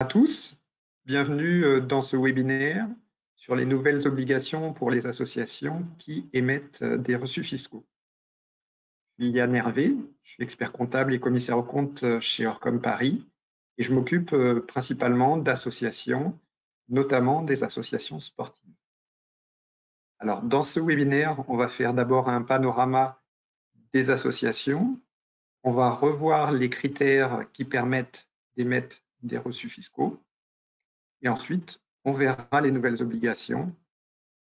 À tous, bienvenue dans ce webinaire sur les nouvelles obligations pour les associations qui émettent des reçus fiscaux. Je suis Yann Hervé, je suis expert comptable et commissaire aux comptes chez Orcom Paris et je m'occupe principalement d'associations, notamment des associations sportives. Alors, dans ce webinaire, on va faire d'abord un panorama des associations. On va revoir les critères qui permettent d'émettre des reçus fiscaux. Et ensuite, on verra les nouvelles obligations,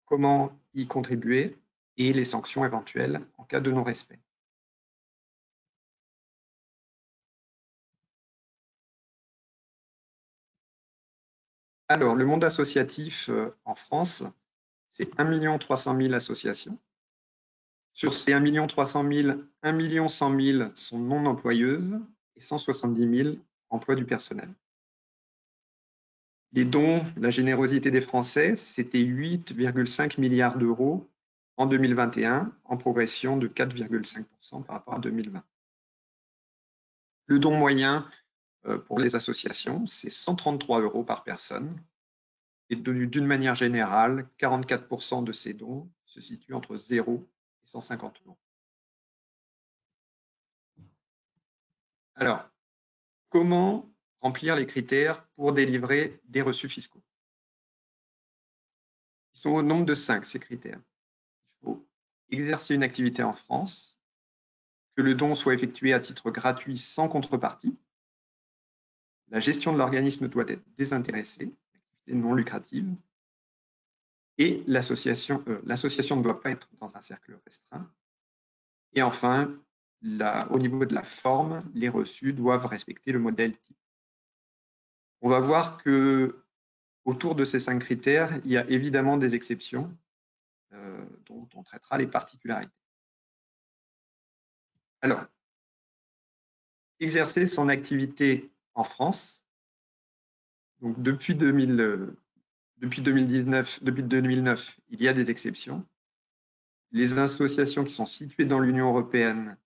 comment y contribuer et les sanctions éventuelles en cas de non-respect. Alors, le monde associatif en France, c'est 1 300 000 associations. Sur ces 1 300 000, 1 100 000 sont non employeuses et 170 000 emploient du personnel. Les dons, la générosité des Français, c'était 8,5 milliards d'euros en 2021, en progression de 4,5% par rapport à 2020. Le don moyen pour les associations, c'est 133 € par personne. Et d'une manière générale, 44% de ces dons se situent entre 0 et 150 €. Alors, comment remplir les critères pour délivrer des reçus fiscaux? Ils sont au nombre de 5, ces critères. Il faut exercer une activité en France, que le don soit effectué à titre gratuit sans contrepartie, la gestion de l'organisme doit être désintéressée, activité non lucrative, et l'association ne doit pas être dans un cercle restreint. Et enfin, au niveau de la forme, les reçus doivent respecter le modèle type. On va voir que autour de ces 5 critères, il y a évidemment des exceptions dont on traitera les particularités. Alors, exercer son activité en France, donc depuis 2009, il y a des exceptions. Les associations qui sont situées dans l'Union européenne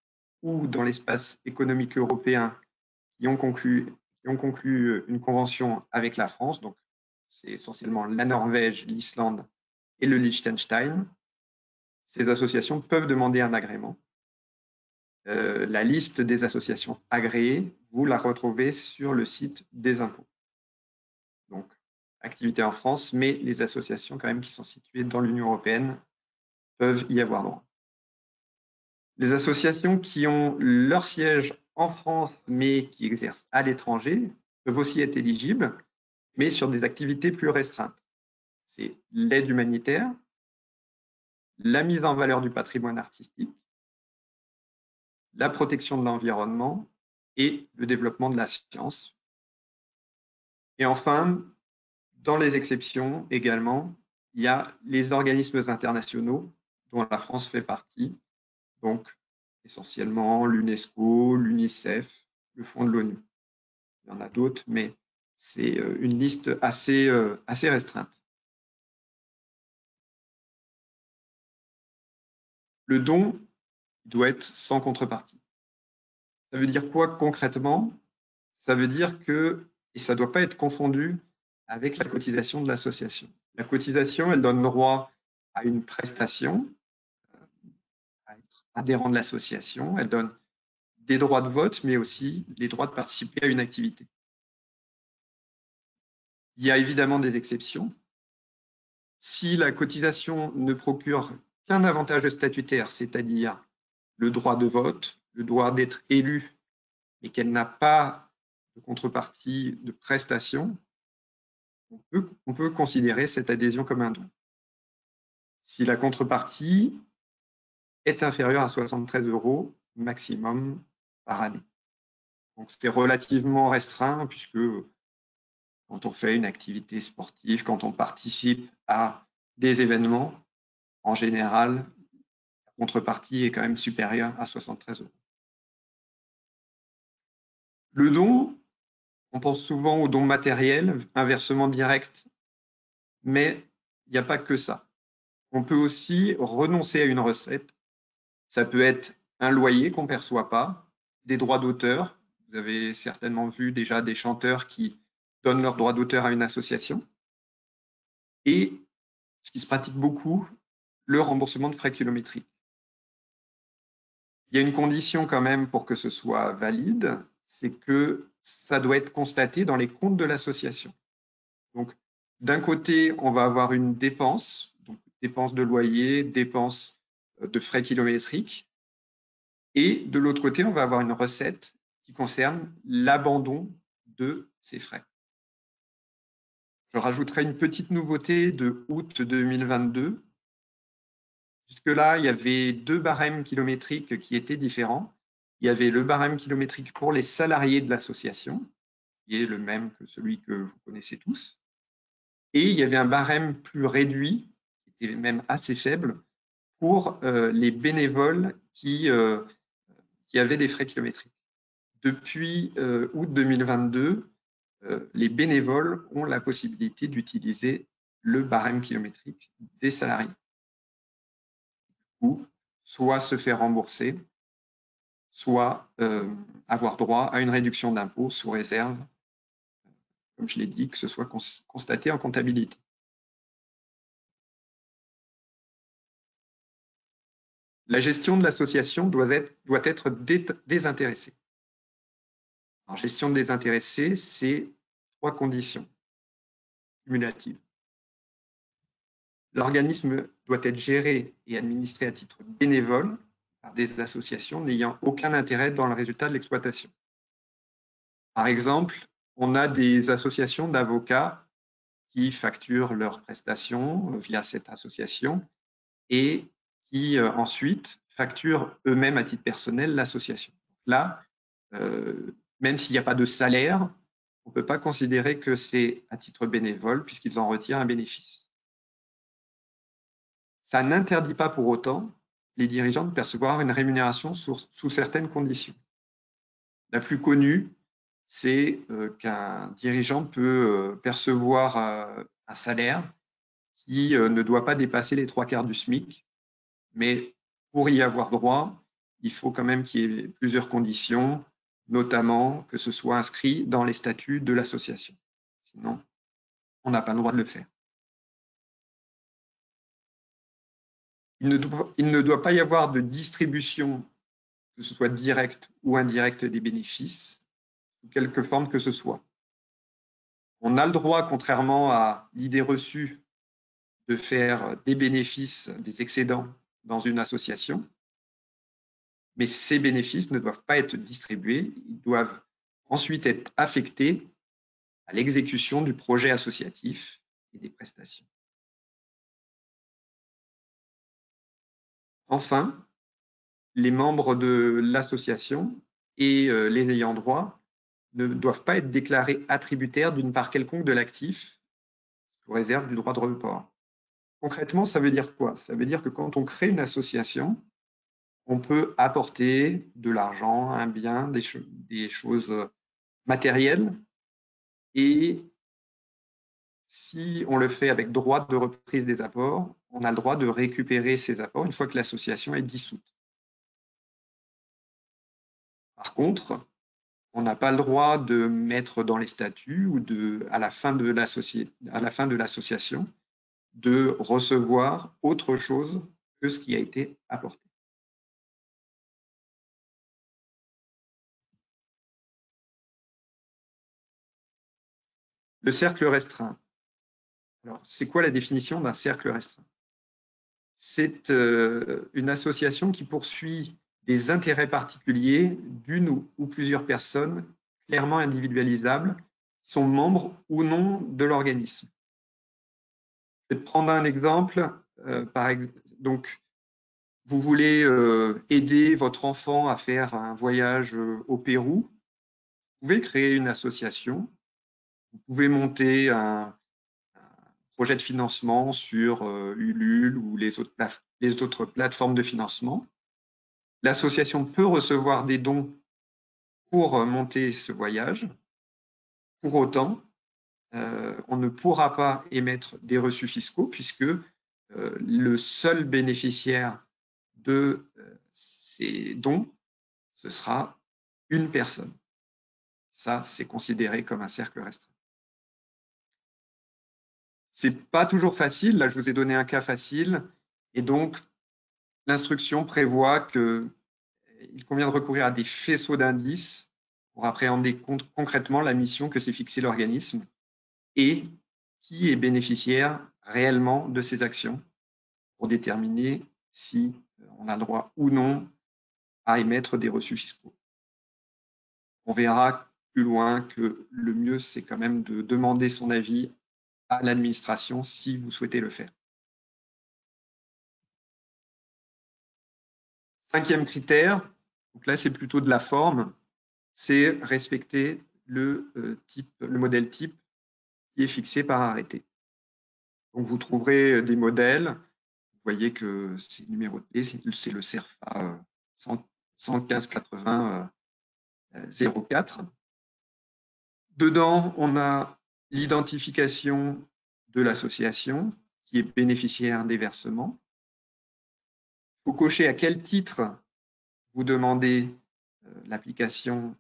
ou dans l'espace économique européen qui ont conclu une convention avec la France, donc c'est essentiellement la Norvège, l'Islande et le Liechtenstein. Ces associations peuvent demander un agrément. La liste des associations agréées, vous la retrouvez sur le site des impôts. Donc, activité en France, mais les associations quand même qui sont situées dans l'Union européenne peuvent y avoir droit. Les associations qui ont leur siège en France, mais qui exercent à l'étranger, peuvent aussi être éligibles, mais sur des activités plus restreintes. C'est l'aide humanitaire, la mise en valeur du patrimoine artistique, la protection de l'environnement et le développement de la science. Et enfin, dans les exceptions également, il y a les organismes internationaux dont la France fait partie, donc essentiellement l'UNESCO, l'UNICEF, le Fonds de l'ONU. Il y en a d'autres, mais c'est une liste assez restreinte. Le don doit être sans contrepartie. Ça veut dire quoi concrètement? Ça veut dire que, et ça ne doit pas être confondu avec la cotisation de l'association. La cotisation, elle donne droit à une prestation, à être adhérent de l'association, elle donne des droits de vote, mais aussi les droits de participer à une activité. Il y a évidemment des exceptions. Si la cotisation ne procure qu'un avantage statutaire, c'est-à-dire le droit de vote, le droit d'être élu, et qu'elle n'a pas de contrepartie de prestation, on peut considérer cette adhésion comme un don. Si la contrepartie est inférieure à 73 € maximum par année. Donc c'est relativement restreint puisque quand on fait une activité sportive, quand on participe à des événements, en général, la contrepartie est quand même supérieure à 73 €. Le don, on pense souvent au don matériel, un versement direct, mais il n'y a pas que ça. On peut aussi renoncer à une recette. Ça peut être un loyer qu'on ne perçoit pas, des droits d'auteur. Vous avez certainement vu déjà des chanteurs qui donnent leur droit d'auteur à une association. Et, ce qui se pratique beaucoup, le remboursement de frais kilométriques. Il y a une condition quand même pour que ce soit valide, c'est que ça doit être constaté dans les comptes de l'association. Donc, d'un côté, on va avoir une dépense, donc dépense de loyer, dépense de frais kilométriques, et de l'autre côté, on va avoir une recette qui concerne l'abandon de ces frais. Je rajouterai une petite nouveauté de août 2022. Jusque-là, il y avait 2 barèmes kilométriques qui étaient différents. Il y avait le barème kilométrique pour les salariés de l'association, qui est le même que celui que vous connaissez tous. Et il y avait un barème plus réduit, qui était même assez faible, pour les bénévoles qui avaient des frais kilométriques. Depuis août 2022, les bénévoles ont la possibilité d'utiliser le barème kilométrique des salariés, ou soit se faire rembourser, soit avoir droit à une réduction d'impôt sous réserve, comme je l'ai dit, que ce soit constaté en comptabilité. La gestion de l'association doit être désintéressée. Alors, gestion désintéressée, c'est 3 conditions cumulatives. L'organisme doit être géré et administré à titre bénévole par des associations n'ayant aucun intérêt dans le résultat de l'exploitation. Par exemple, on a des associations d'avocats qui facturent leurs prestations via cette association et qui ensuite facturent eux-mêmes à titre personnel l'association. Là, même s'il n'y a pas de salaire, on ne peut pas considérer que c'est à titre bénévole puisqu'ils en retirent un bénéfice. Ça n'interdit pas pour autant les dirigeants de percevoir une rémunération sous certaines conditions. La plus connue, c'est qu'un dirigeant peut percevoir un salaire qui ne doit pas dépasser les 3/4 du SMIC, mais pour y avoir droit, il faut quand même qu'il y ait plusieurs conditions, notamment que ce soit inscrit dans les statuts de l'association. Sinon, on n'a pas le droit de le faire. Il ne doit pas y avoir de distribution, que ce soit directe ou indirecte des bénéfices, sous quelque forme que ce soit. On a le droit, contrairement à l'idée reçue, de faire des bénéfices, des excédents dans une association, mais ces bénéfices ne doivent pas être distribués, ils doivent ensuite être affectés à l'exécution du projet associatif et des prestations. Enfin, les membres de l'association et les ayants droit ne doivent pas être déclarés attributaires d'une part quelconque de l'actif sous réserve du droit de report. Concrètement, ça veut dire quoi? Ça veut dire que quand on crée une association, on peut apporter de l'argent, un bien, des choses matérielles, et si on le fait avec droit de reprise des apports, on a le droit de récupérer ces apports une fois que l'association est dissoute. Par contre, on n'a pas le droit de mettre dans les statuts ou à la fin de l'association de recevoir autre chose que ce qui a été apporté. Le cercle restreint. Alors, c'est quoi la définition d'un cercle restreint? C'est une association qui poursuit des intérêts particuliers d'une ou plusieurs personnes clairement individualisables, qui sont membres ou non de l'organisme. Je vais te prendre un exemple. Donc, vous voulez aider votre enfant à faire un voyage au Pérou, vous pouvez créer une association, vous pouvez monter un projet de financement sur Ulule ou les autres plateformes de financement. L'association peut recevoir des dons pour monter ce voyage. Pour autant, on ne pourra pas émettre des reçus fiscaux puisque le seul bénéficiaire de ces dons, ce sera une personne. Ça, c'est considéré comme un cercle restreint. C'est pas toujours facile. Là, je vous ai donné un cas facile. Et donc, l'instruction prévoit qu'il convient de recourir à des faisceaux d'indices pour appréhender concrètement la mission que s'est fixée l'organisme et qui est bénéficiaire réellement de ces actions pour déterminer si on a le droit ou non à émettre des reçus fiscaux. On verra plus loin que le mieux, c'est quand même de demander son avis à l'administration si vous souhaitez le faire. Cinquième critère, donc là c'est plutôt de la forme, c'est respecter le modèle type qui est fixé par arrêté. Donc vous trouverez des modèles, vous voyez que c'est numéroté, c'est le CERFA 11580 04. Dedans, on a l'identification de l'association qui est bénéficiaire des versements. Il faut cocher à quel titre vous demandez l'application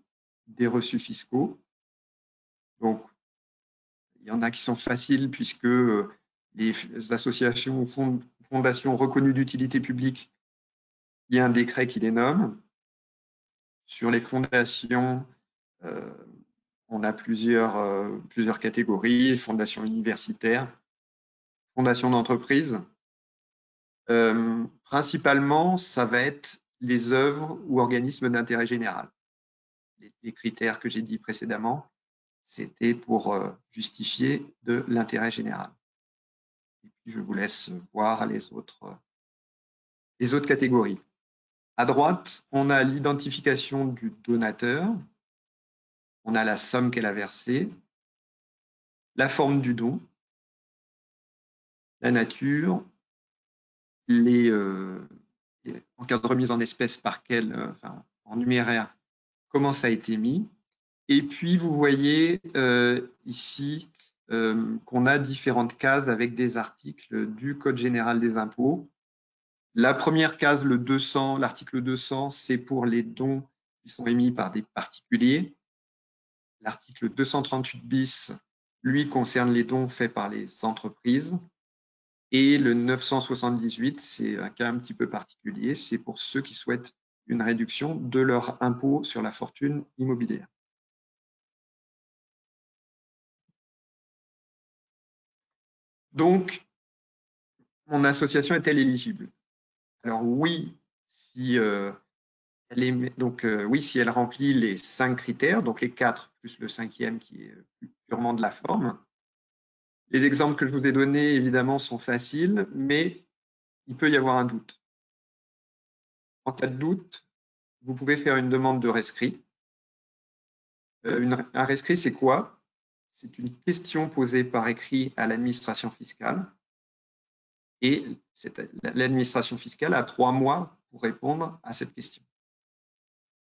des reçus fiscaux. Donc, il y en a qui sont faciles puisque les associations ou fondations reconnues d'utilité publique, il y a un décret qui les nomme. Sur les fondations, on a plusieurs catégories, fondations universitaires, fondations d'entreprise. Principalement, ça va être les œuvres ou organismes d'intérêt général. Les critères que j'ai dit précédemment, c'était pour justifier de l'intérêt général. Et puis, je vous laisse voir les autres catégories. À droite, on a l'identification du donateur, on a la somme qu'elle a versée, la forme du don, la nature, en cas de remise en espèces par en numéraire, comment ça a été mis. Et puis, vous voyez ici qu'on a différentes cases avec des articles du Code général des impôts. La première case, l'article 200, c'est pour les dons qui sont émis par des particuliers. L'article 238 bis, lui, concerne les dons faits par les entreprises. Et le 978, c'est un cas un petit peu particulier, c'est pour ceux qui souhaitent une réduction de leur impôt sur la fortune immobilière. Donc, mon association est-elle éligible? Alors oui, si elle remplit les 5 critères, donc les 4 plus le 5e qui est purement de la forme. Les exemples que je vous ai donnés, évidemment, sont faciles, mais il peut y avoir un doute. En cas de doute, vous pouvez faire une demande de rescrit. Un rescrit, c'est quoi? C'est une question posée par écrit à l'administration fiscale. Et l'administration fiscale a 3 mois pour répondre à cette question.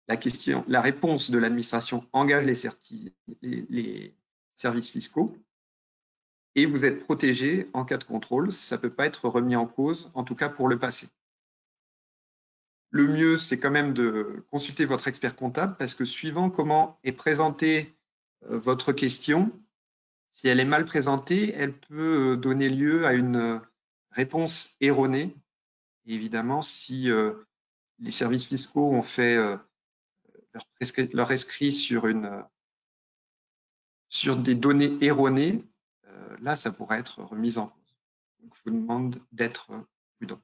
La réponse de l'administration engage les services fiscaux et vous êtes protégé en cas de contrôle. Ça ne peut pas être remis en cause, en tout cas pour le passé. Le mieux, c'est quand même de consulter votre expert comptable parce que suivant comment est présentée votre question, si elle est mal présentée, elle peut donner lieu à une réponse erronée. Et évidemment, si les services fiscaux ont fait leur rescrit sur des données erronées, là, ça pourrait être remis en cause. Donc, je vous demande d'être prudent.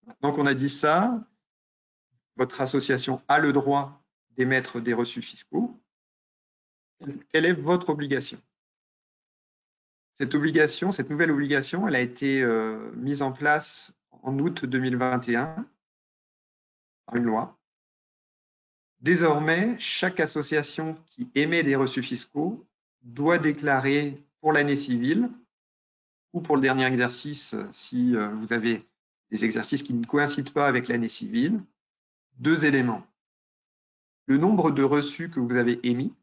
Maintenant qu'on a dit ça, votre association a le droit d'émettre des reçus fiscaux. Quelle est votre obligation? Cette nouvelle obligation, elle a été mise en place en août 2021 par une loi. Désormais, chaque association qui émet des reçus fiscaux doit déclarer pour l'année civile ou pour le dernier exercice, si vous avez des exercices qui ne coïncident pas avec l'année civile, 2 éléments. Le nombre de reçus que vous avez émis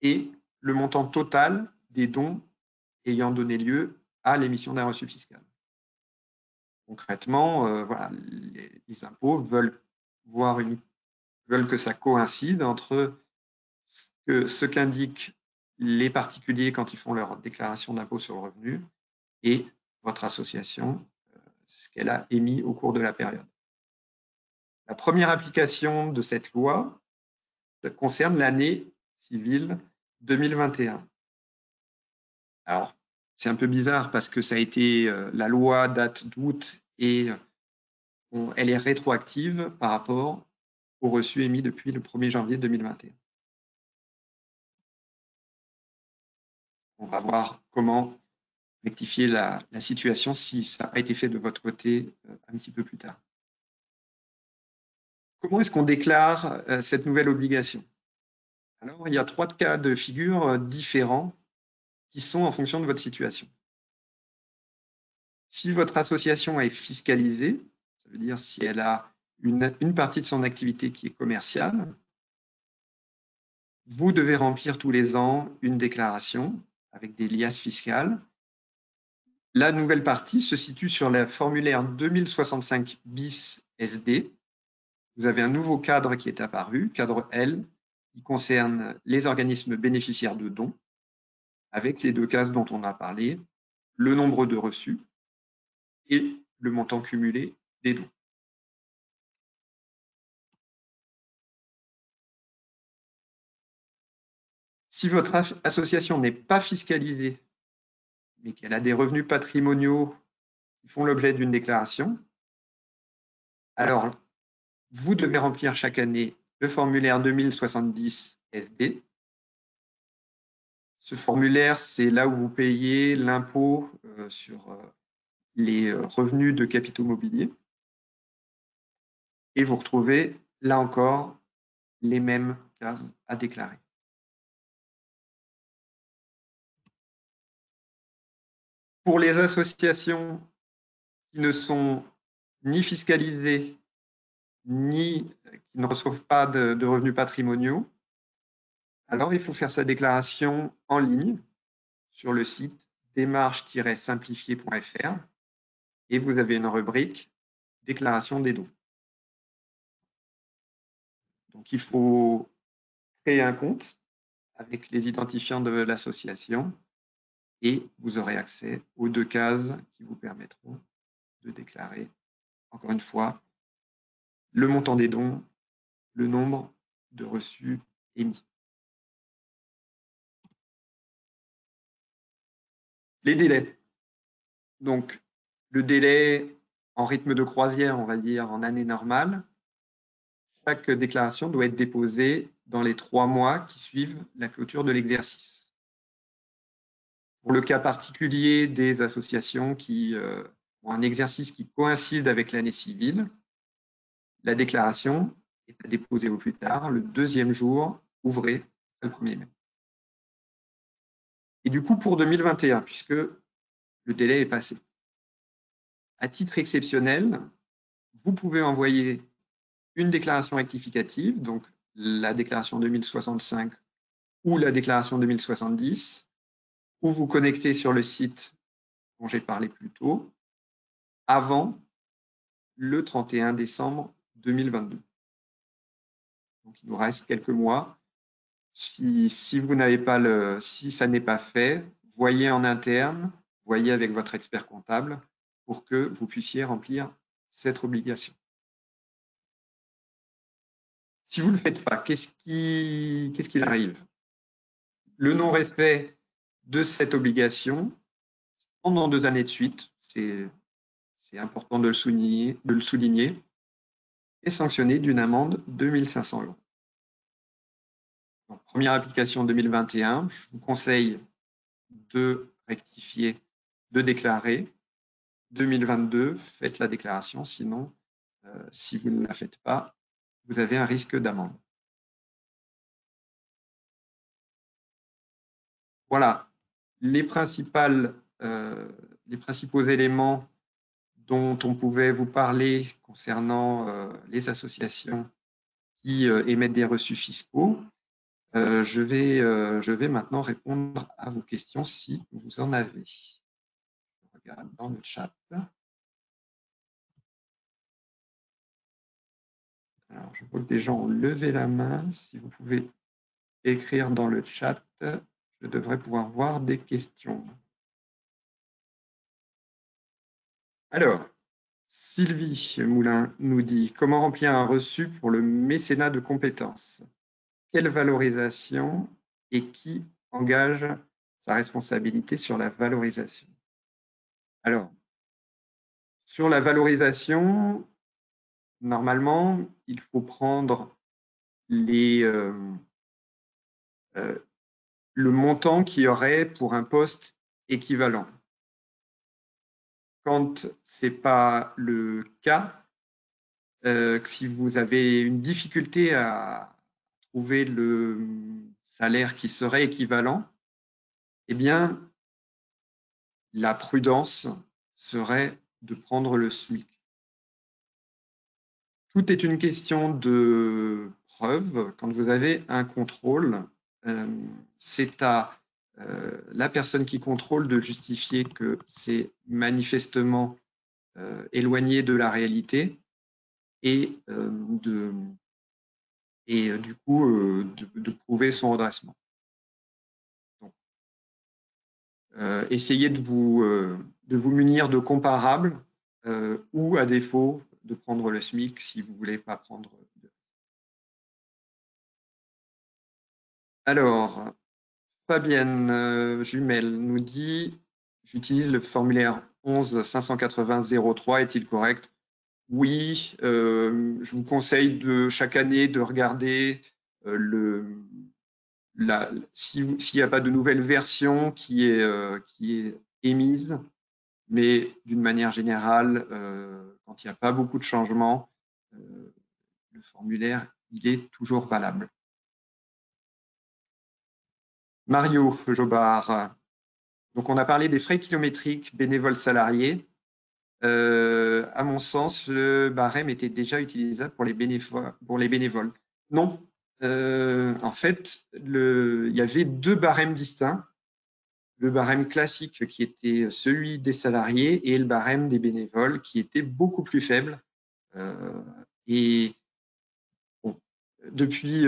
et le montant total des dons ayant donné lieu à l'émission d'un reçu fiscal. Concrètement, voilà, les impôts veulent que ça coïncide entre que ce qu'indiquent les particuliers quand ils font leur déclaration d'impôt sur le revenu et votre association, ce qu'elle a émis au cours de la période. La première application de cette loi concerne l'année civile 2021. Alors, c'est un peu bizarre parce que ça a été la loi date d'août et elle est rétroactive par rapport aux reçus émis depuis le 1er janvier 2021. On va voir comment rectifier la situation si ça n'a pas été fait de votre côté un petit peu plus tard. Comment est-ce qu'on déclare cette nouvelle obligation? Alors, il y a 3 cas de figure différents qui sont en fonction de votre situation. Si votre association est fiscalisée, ça veut dire si elle a une partie de son activité qui est commerciale, vous devez remplir tous les ans une déclaration avec des liasses fiscales. La nouvelle partie se situe sur le formulaire 2065 bis SD. Vous avez un nouveau cadre qui est apparu, cadre L, qui concerne les organismes bénéficiaires de dons, avec les 2 cases dont on a parlé, le nombre de reçus et le montant cumulé des dons. Si votre association n'est pas fiscalisée, mais qu'elle a des revenus patrimoniaux qui font l'objet d'une déclaration, alors vous devez remplir chaque année le formulaire 2070 SD. Ce formulaire, c'est là où vous payez l'impôt sur les revenus de capitaux mobiliers. Et vous retrouvez, là encore, les mêmes cases à déclarer. Pour les associations qui ne sont ni fiscalisées, ni qui ne reçoivent pas de revenus patrimoniaux, alors il faut faire sa déclaration en ligne sur le site démarche-simplifié.fr et vous avez une rubrique déclaration des dons. Donc il faut créer un compte avec les identifiants de l'association et vous aurez accès aux 2 cases qui vous permettront de déclarer, encore une fois, le montant des dons, le nombre de reçus émis. Les délais. Donc, le délai en rythme de croisière, on va dire en année normale, chaque déclaration doit être déposée dans les 3 mois qui suivent la clôture de l'exercice. Pour le cas particulier des associations qui ont un exercice qui coïncide avec l'année civile, la déclaration est à déposer au plus tard le 2e jour ouvré le 1er mai. Et du coup, pour 2021, puisque le délai est passé, à titre exceptionnel, vous pouvez envoyer une déclaration rectificative, donc la déclaration 2065 ou la déclaration 2070, ou vous connecter sur le site dont j'ai parlé plus tôt, avant le 31 décembre 2022. Donc il nous reste quelques mois. Si vous n'avez pas si ça n'est pas fait, voyez en interne, voyez avec votre expert comptable pour que vous puissiez remplir cette obligation. Si vous ne le faites pas, qu'est-ce qu'il arrive? Le non-respect de cette obligation pendant 2 années de suite, c'est important de le souligner, est sanctionné d'une amende de 1 500 €. Donc, première application 2021, je vous conseille de rectifier, de déclarer. 2022, faites la déclaration, sinon, si vous ne la faites pas, vous avez un risque d'amende. Voilà les principaux éléments dont on pouvait vous parler concernant les associations qui émettent des reçus fiscaux. Je vais maintenant répondre à vos questions si vous en avez. Je regarde dans le chat. Alors, je vois que des gens ont levé la main. Si vous pouvez écrire dans le chat. Je devrais pouvoir voir des questions. Alors, Sylvie Moulin nous dit « Comment remplir un reçu pour le mécénat de compétences? Quelle valorisation et qui engage sa responsabilité sur la valorisation ?» Alors, sur la valorisation, normalement, il faut prendre le montant qu'il y aurait pour un poste équivalent. Quand ce n'est pas le cas, si vous avez une difficulté à trouver le salaire qui serait équivalent, eh bien, la prudence serait de prendre le SMIC. Tout est une question de preuve. Quand vous avez un contrôle, c'est à la personne qui contrôle de justifier que c'est manifestement éloigné de la réalité et du coup de prouver son redressement. Donc, essayez de vous munir de comparables ou à défaut de prendre le SMIC si vous ne voulez pas prendre. Alors, Fabienne Jumel nous dit « J'utilise le formulaire 11 580 03, est-il correct ?» Oui, je vous conseille chaque année de regarder s'il n'y a pas de nouvelle version qui est émise, mais d'une manière générale, quand il n'y a pas beaucoup de changements, le formulaire il est toujours valable. Mario Jobard, donc on a parlé des frais kilométriques bénévoles salariés. À mon sens, le barème était déjà utilisable pour les bénévoles. Non, en fait, il y avait deux barèmes distincts. Le barème classique qui était celui des salariés et le barème des bénévoles qui était beaucoup plus faible. Et bon, depuis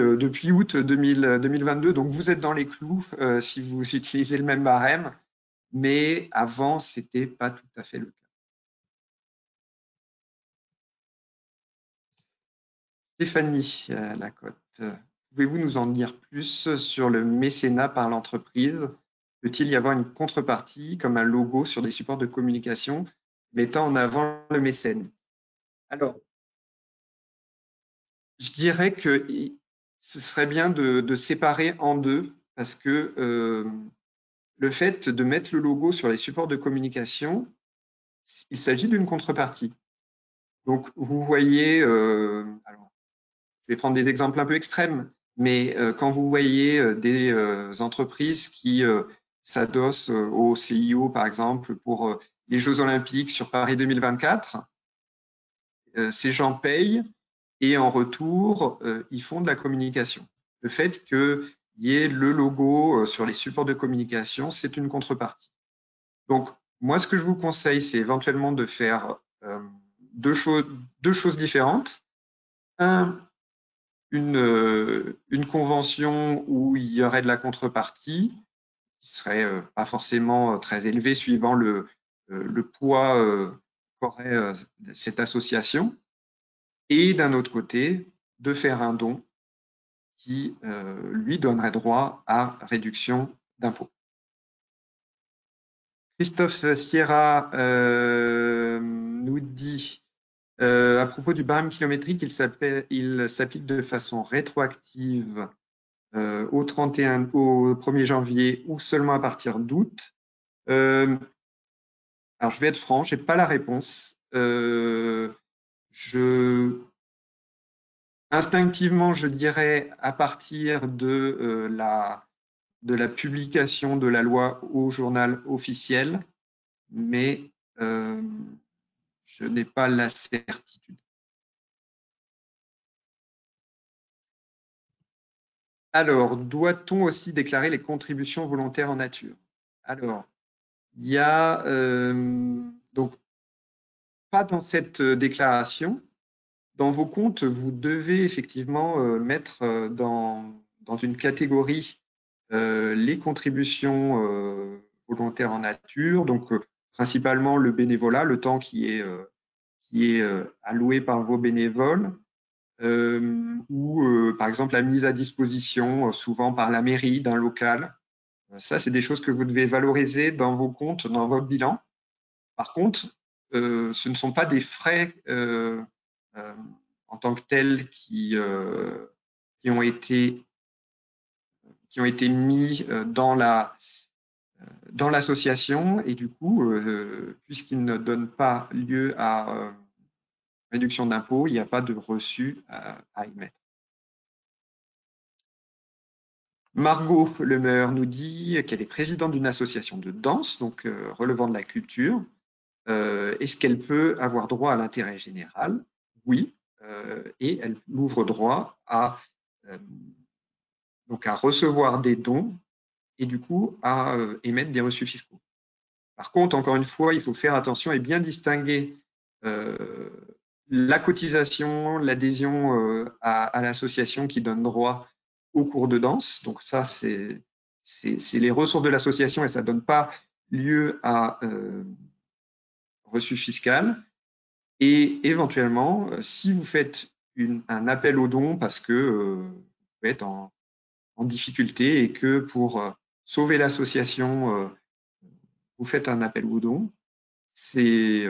août 2022, donc vous êtes dans les clous si vous utilisez le même barème, mais avant, ce n'était pas tout à fait le cas. Stéphanie Lacotte, pouvez-vous nous en dire plus sur le mécénat par l'entreprise? Peut-il y avoir une contrepartie comme un logo sur des supports de communication mettant en avant le mécène? Alors, je dirais que ce serait bien de séparer en deux parce que le fait de mettre le logo sur les supports de communication, il s'agit d'une contrepartie. Donc, vous voyez, alors, je vais prendre des exemples un peu extrêmes, mais quand vous voyez des entreprises qui s'adossent au CIO, par exemple, pour les Jeux Olympiques sur Paris 2024, ces gens payent et en retour, ils font de la communication. Le fait qu'il y ait le logo sur les supports de communication, c'est une contrepartie. Donc, moi, ce que je vous conseille, c'est éventuellement de faire deux choses différentes. Une convention où il y aurait de la contrepartie, qui serait pas forcément très élevée suivant le poids qu'aurait cette association, et d'un autre côté, de faire un don qui lui donnerait droit à réduction d'impôts. Christophe Sierra nous dit à propos du barème kilométrique, il s'applique de façon rétroactive au 1er janvier ou seulement à partir d'août. Alors, je vais être franc, je n'ai pas la réponse. Instinctivement, je dirais à partir de la publication de la loi au journal officiel, mais je n'ai pas la certitude. Alors, doit-on aussi déclarer les contributions volontaires en nature? Alors, il y a donc pas dans cette déclaration. Dans vos comptes, vous devez effectivement mettre dans dans une catégorie les contributions volontaires en nature, donc principalement le bénévolat, le temps qui est alloué par vos bénévoles, ou par exemple la mise à disposition, souvent par la mairie d'un local. Ça, c'est des choses que vous devez valoriser dans vos comptes, dans votre bilan. Par contre, ce ne sont pas des frais en tant que tels qui ont été mis dans l'association, et du coup, puisqu'ils ne donnent pas lieu à réduction d'impôt, il n'y a pas de reçu à émettre. Margot Lemeur nous dit qu'elle est présidente d'une association de danse, donc relevant de la culture. Est-ce qu'elle peut avoir droit à l'intérêt général? Oui, et elle ouvre droit donc à recevoir des dons et du coup à émettre des reçus fiscaux. Par contre, encore une fois, il faut faire attention et bien distinguer la cotisation, l'adhésion à l'association qui donne droit aux cours de danse. Donc ça, c'est les ressources de l'association et ça ne donne pas lieu à reçu fiscal. Et éventuellement, si vous faites un appel aux dons parce que vous êtes en difficulté et que pour sauver l'association, vous faites un appel aux dons, ces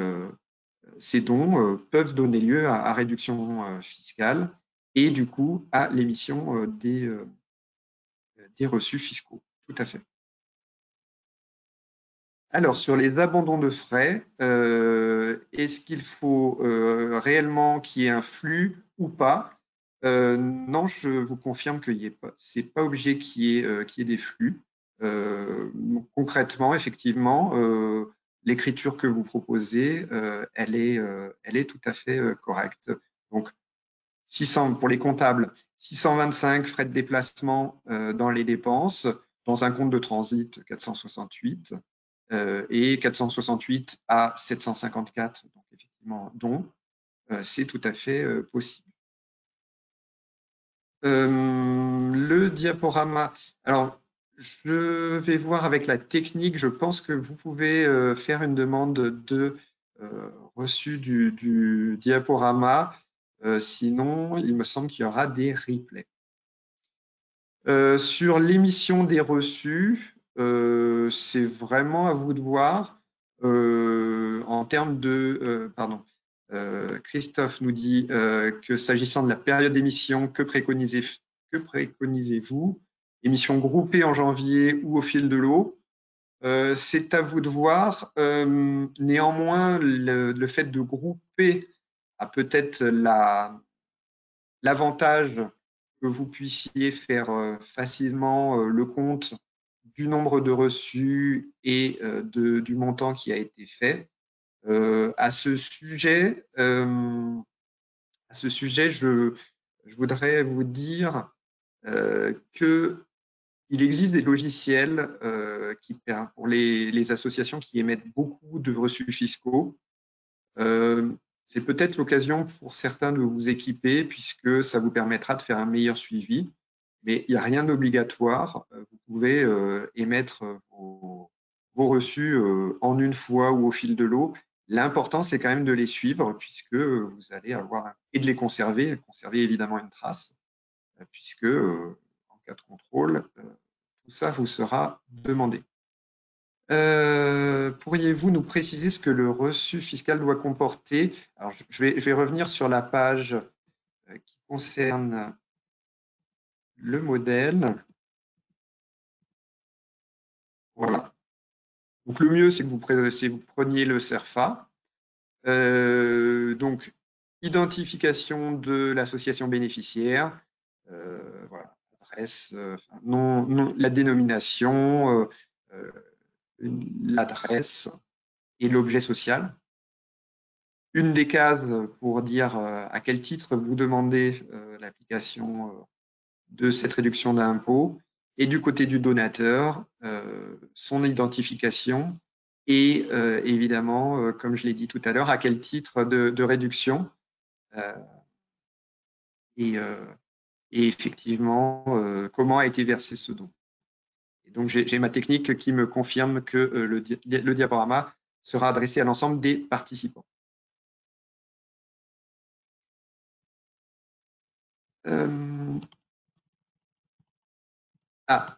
dons peuvent donner lieu à réduction fiscale et du coup à l'émission des reçus fiscaux. Tout à fait. Alors, sur les abandons de frais, est-ce qu'il faut réellement qu'il y ait un flux ou pas? Non, je vous confirme que ce n'est pas obligé qu'il y ait des flux. Concrètement, effectivement, l'écriture que vous proposez, elle est tout à fait correcte. Donc, 600 pour les comptables, 625 frais de déplacement dans les dépenses, dans un compte de transit 468 et 468 à 754, donc effectivement, dont c'est tout à fait possible. Le diaporama, alors je vais voir avec la technique, je pense que vous pouvez faire une demande de reçu du diaporama, sinon il me semble qu'il y aura des replays. Sur l'émission des reçus, c'est vraiment à vous de voir. En termes de… pardon, Christophe nous dit que s'agissant de la période d'émission, que préconisez-vous? Émission groupée en janvier ou au fil de l'eau? C'est à vous de voir. Néanmoins, le fait de grouper a peut-être l'avantage que vous puissiez faire facilement le compte du nombre de reçus et du montant qui a été fait. À ce sujet, je voudrais vous dire qu'il existe des logiciels pour les associations qui émettent beaucoup de reçus fiscaux. C'est peut-être l'occasion pour certains de vous équiper puisque ça vous permettra de faire un meilleur suivi. Mais il n'y a rien d'obligatoire. Vous pouvez émettre vos reçus en une fois ou au fil de l'eau. L'important, c'est quand même de les suivre puisque vous allez avoir et de les conserver évidemment une trace, puisque en cas de contrôle, tout ça vous sera demandé. Pourriez-vous nous préciser ce que le reçu fiscal doit comporter? Alors, je vais revenir sur la page qui concerne le modèle. Voilà. Donc, le mieux, c'est que vous preniez le CERFA. Donc, identification de l'association bénéficiaire, voilà, adresse, la dénomination, l'adresse et l'objet social. Une des cases pour dire à quel titre vous demandez l'application de cette réduction d'impôt, et du côté du donateur, son identification et évidemment, comme je l'ai dit tout à l'heure, à quel titre de réduction. Et et effectivement, comment a été versé ce don. Et donc, j'ai ma technique qui me confirme que le diaporama sera adressé à l'ensemble des participants.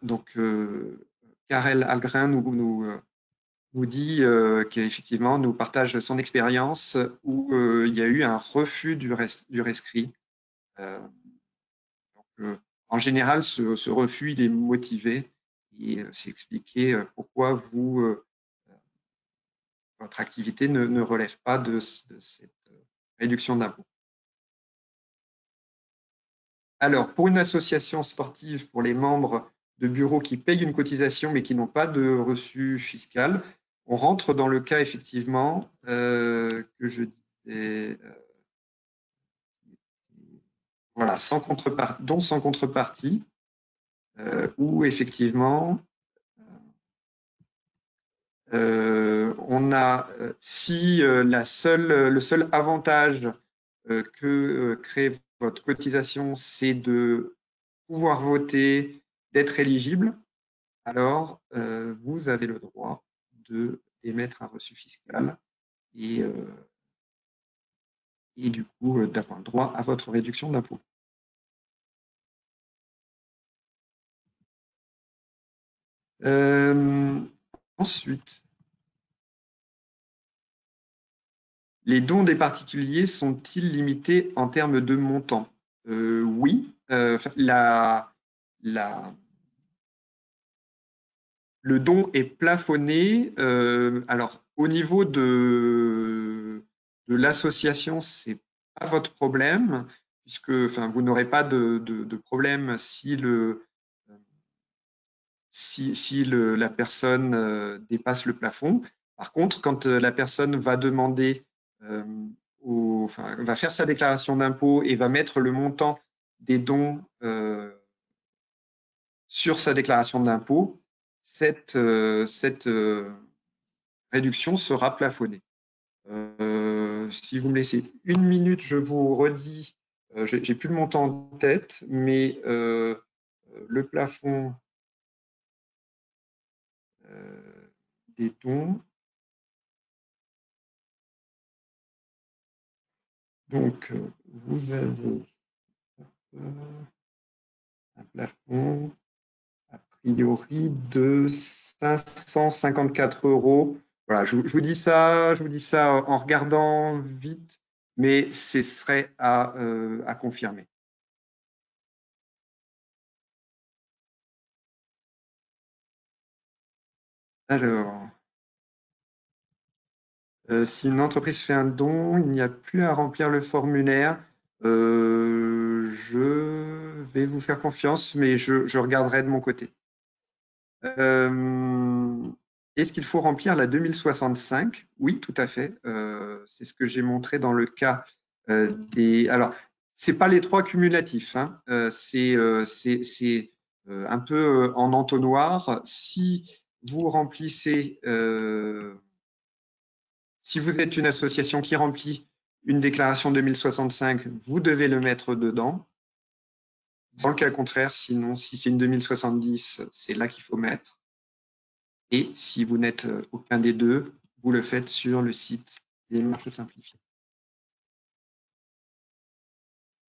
Donc, Karel Algren nous dit qu'effectivement, nous partage son expérience où il y a eu un refus du rescrit. En général, ce refus, il est motivé et c'est expliqué pourquoi votre activité ne relève pas de cette réduction d'impôt. Alors, pour une association sportive, pour les membres de bureaux qui payent une cotisation mais qui n'ont pas de reçu fiscal, on rentre dans le cas effectivement que je disais, voilà, dont sans contrepartie, où effectivement on a, si le seul avantage que crée votre cotisation, c'est de pouvoir voter, d'être éligible, alors vous avez le droit d'émettre un reçu fiscal et du coup d'avoir le droit à votre réduction d'impôt. Ensuite, les dons des particuliers sont-ils limités en termes de montant? Oui, le don est plafonné. Alors, au niveau de l'association, ce n'est pas votre problème, puisque vous n'aurez pas de problème si la personne dépasse le plafond. Par contre, quand la personne va demander, va faire sa déclaration d'impôt et va mettre le montant des dons sur sa déclaration d'impôt, cette réduction sera plafonnée. Si vous me laissez une minute, je vous redis, j'ai plus le montant en tête, mais le plafond des dons. Donc, vous avez un plafond a priori de 554 €. Voilà, je vous dis ça en regardant vite, mais ce serait à confirmer. Alors, si une entreprise fait un don, il n'y a plus à remplir le formulaire. Je vais vous faire confiance, mais je regarderai de mon côté. Est-ce qu'il faut remplir la 2065? Oui, tout à fait. C'est ce que j'ai montré dans le cas des. Alors, c'est pas les 3 cumulatifs, hein. C'est un peu en entonnoir. Si vous remplissez, si vous êtes une association qui remplit une déclaration 2065, vous devez le mettre dedans. Dans le cas contraire, sinon, si c'est une 2070, c'est là qu'il faut mettre. Et si vous n'êtes aucun des deux, vous le faites sur le site des démarches simplifiées.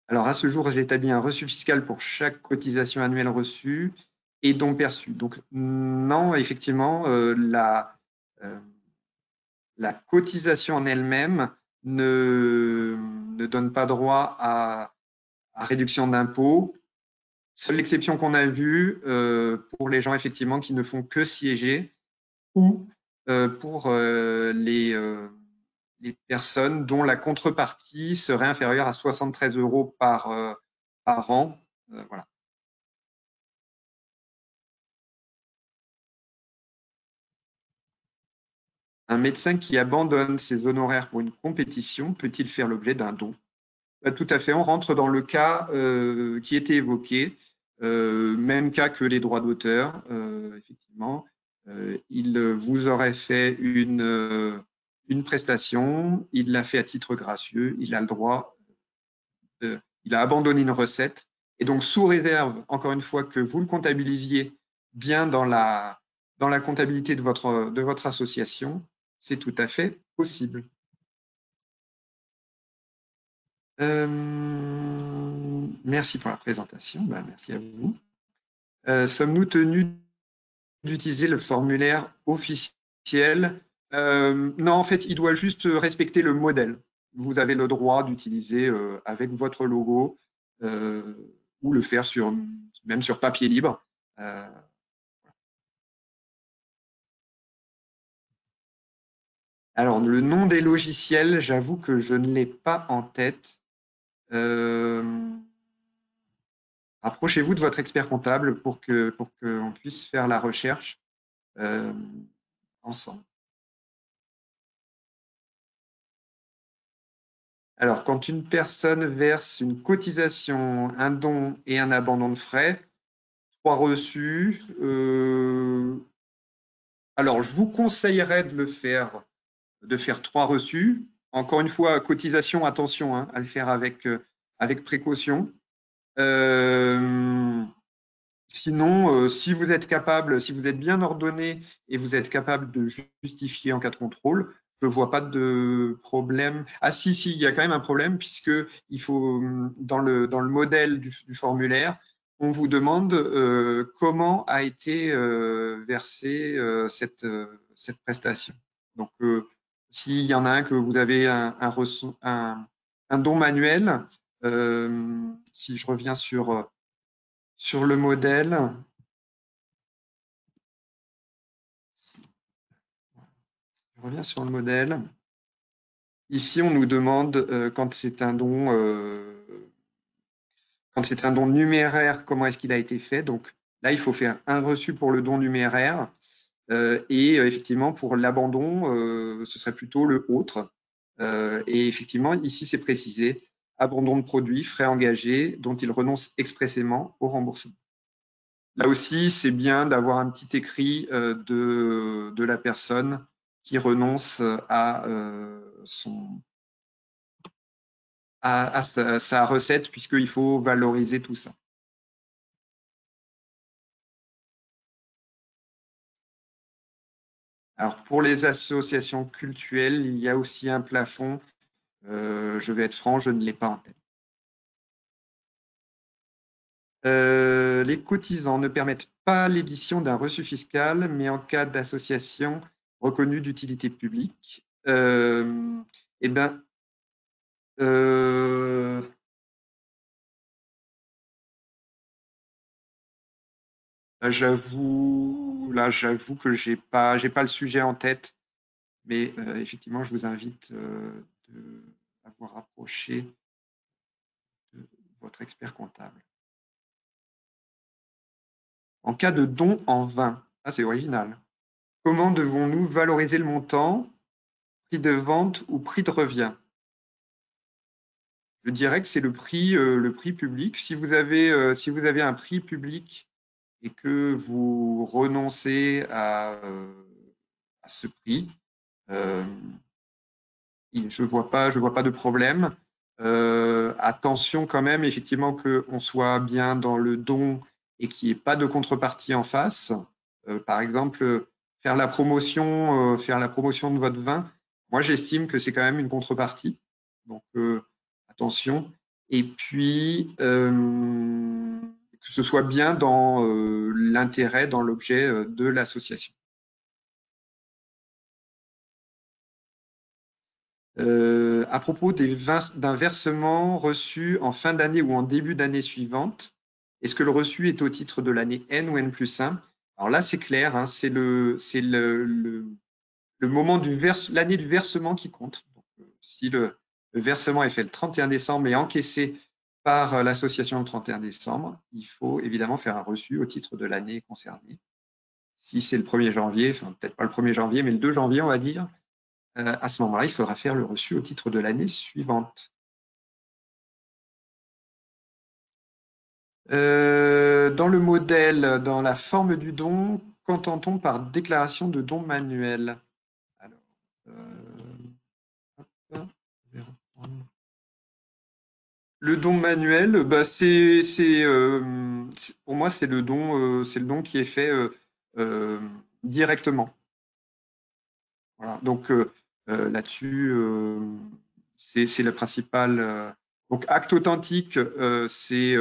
Alors, à ce jour, j'ai établi un reçu fiscal pour chaque cotisation annuelle reçue et don perçu. Donc, non, effectivement, la cotisation en elle-même ne donne pas droit à réduction d'impôt. Seule l'exception qu'on a vue pour les gens effectivement qui ne font que siéger ou pour les personnes dont la contrepartie serait inférieure à 73 € par an. Voilà. Un médecin qui abandonne ses honoraires pour une compétition peut-il faire l'objet d'un don? Tout à fait, on rentre dans le cas qui était évoqué, même cas que les droits d'auteur, effectivement. Il vous aurait fait une prestation, il l'a fait à titre gracieux, il a le droit, il a abandonné une recette Et donc, sous réserve, encore une fois, que vous le comptabilisiez bien dans la comptabilité de votre association, c'est tout à fait possible. Merci pour la présentation. Ben, merci à vous. Sommes-nous tenus d'utiliser le formulaire officiel? Non, en fait, il doit juste respecter le modèle. Vous avez le droit d'utiliser avec votre logo ou le faire même sur papier libre. Alors, le nom des logiciels, j'avoue que je ne l'ai pas en tête. Rapprochez-vous de votre expert comptable pour qu'on puisse faire la recherche ensemble. Alors, quand une personne verse une cotisation, un don et un abandon de frais, 3 reçus, alors je vous conseillerais de faire 3 reçus. Encore une fois, cotisation, attention hein, à le faire avec précaution. Sinon, si vous êtes capable, si vous êtes bien ordonné et vous êtes capable de justifier en cas de contrôle, je ne vois pas de problème. Ah si, il y a quand même un problème puisque il faut dans le modèle du formulaire, on vous demande comment a été versée cette prestation. Donc, s'il y en a un que vous avez un don manuel, si je reviens sur le modèle, je reviens sur le modèle. Ici, on nous demande quand c'est un don numéraire, comment est-ce qu'il a été fait. Donc là, il faut faire un reçu pour le don numéraire et effectivement pour l'abandon, ce serait plutôt le autre. Et effectivement, ici, c'est précisé abandon de produits, frais engagés dont il renonce expressément au remboursement. Là aussi, c'est bien d'avoir un petit écrit de la personne qui renonce à sa recette, puisqu'il faut valoriser tout ça. Alors, pour les associations cultuelles, il y a aussi un plafond. Je vais être franc, je ne l'ai pas en tête. Les cotisants ne permettent pas l'édition d'un reçu fiscal, mais en cas d'association reconnue d'utilité publique, eh ben, j'avoue que j'ai pas le sujet en tête, mais effectivement, je vous invite à vous rapprocher de votre expert comptable. En cas de don en vin, c'est original. Comment devons-nous valoriser le montant, prix de vente ou prix de revient? Je dirais que c'est le prix public. Si vous avez un prix public et que vous renoncez à ce prix, je vois pas de problème. Attention quand même, effectivement, qu'on soit bien dans le don et qu'il n'y ait pas de contrepartie en face. Par exemple, faire la promotion de votre vin, moi j'estime que c'est quand même une contrepartie. Donc attention. Et puis que ce soit bien dans l'intérêt, dans l'objet de l'association. À propos d'un versement reçu en fin d'année ou en début d'année suivante, est-ce que le reçu est au titre de l'année N ou N+1? Alors là, c'est clair, hein, c'est le moment l'année du versement qui compte. Donc, si le versement est fait le 31 décembre et encaissé par l'association le 31 décembre, il faut évidemment faire un reçu au titre de l'année concernée. Si c'est le 1er janvier, enfin peut-être pas le 1er janvier, mais le 2 janvier, on va dire, à ce moment-là, il faudra faire le reçu au titre de l'année suivante. Dans le modèle, dans la forme du don, qu'entend-on par déclaration de don manuel? Alors, je vais reprendre. Le don manuel, bah, pour moi, c'est le don qui est fait euh, directement. Voilà. Donc là-dessus, c'est le principal. Donc acte authentique, c'est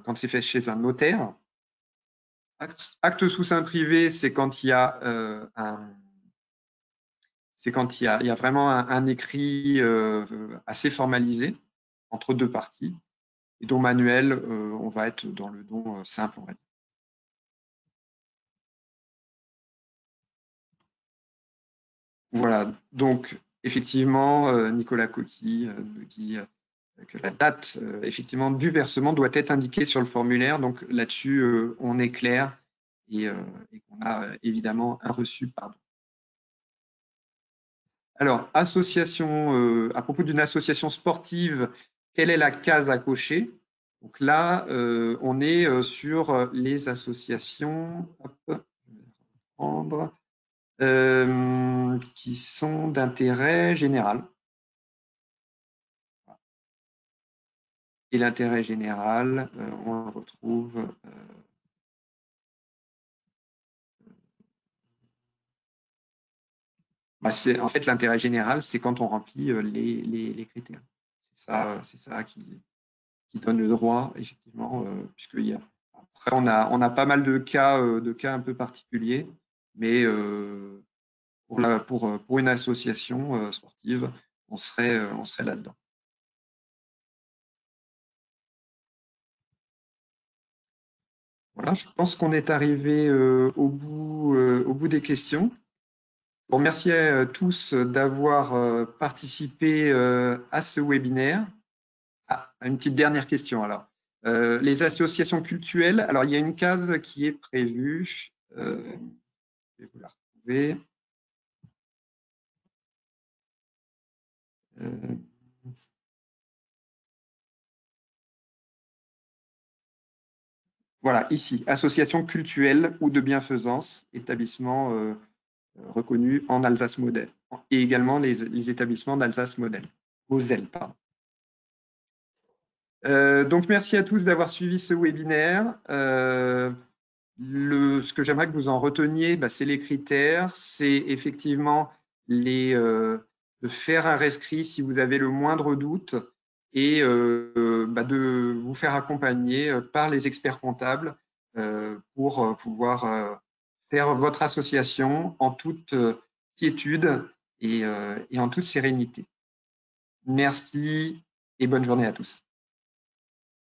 quand c'est fait chez un notaire. Acte sous seing privé, c'est quand il y a il y a vraiment un écrit assez formalisé entre deux parties. Et don manuel, on va être dans le don simple, on va dire. Voilà, donc effectivement, Nicolas Coqui nous dit que la date effectivement du versement doit être indiquée sur le formulaire. Donc là-dessus, on est clair et qu'on a évidemment un reçu pardon. Alors, association, à propos d'une association sportive, quelle est la case à cocher? Donc là, on est sur les associations. Hop, je vais reprendre. Qui sont d'intérêt général. Et l'intérêt général, on le retrouve. Bah, en fait, l'intérêt général, c'est quand on remplit les critères. C'est ça qui donne le droit, effectivement, puisqu'il y a. Après, on a pas mal de cas un peu particuliers, mais pour une association sportive, on serait là-dedans. Voilà, je pense qu'on est arrivé au bout des questions. Je vous remercie tous d'avoir participé à ce webinaire. Ah, une petite dernière question alors. Les associations cultuelles, alors il y a une case qui est prévue. Je vais vous la retrouver. Voilà, ici, association cultuelle ou de bienfaisance, établissement reconnu en Alsace Modèle, et également les établissements d'Alsace Modèle, Moselle, pardon. Donc, merci à tous d'avoir suivi ce webinaire. Ce que j'aimerais que vous en reteniez, bah, c'est les critères, c'est effectivement de faire un rescrit si vous avez le moindre doute et bah, de vous faire accompagner par les experts comptables pour pouvoir faire votre association en toute quiétude et en toute sérénité. Merci et bonne journée à tous.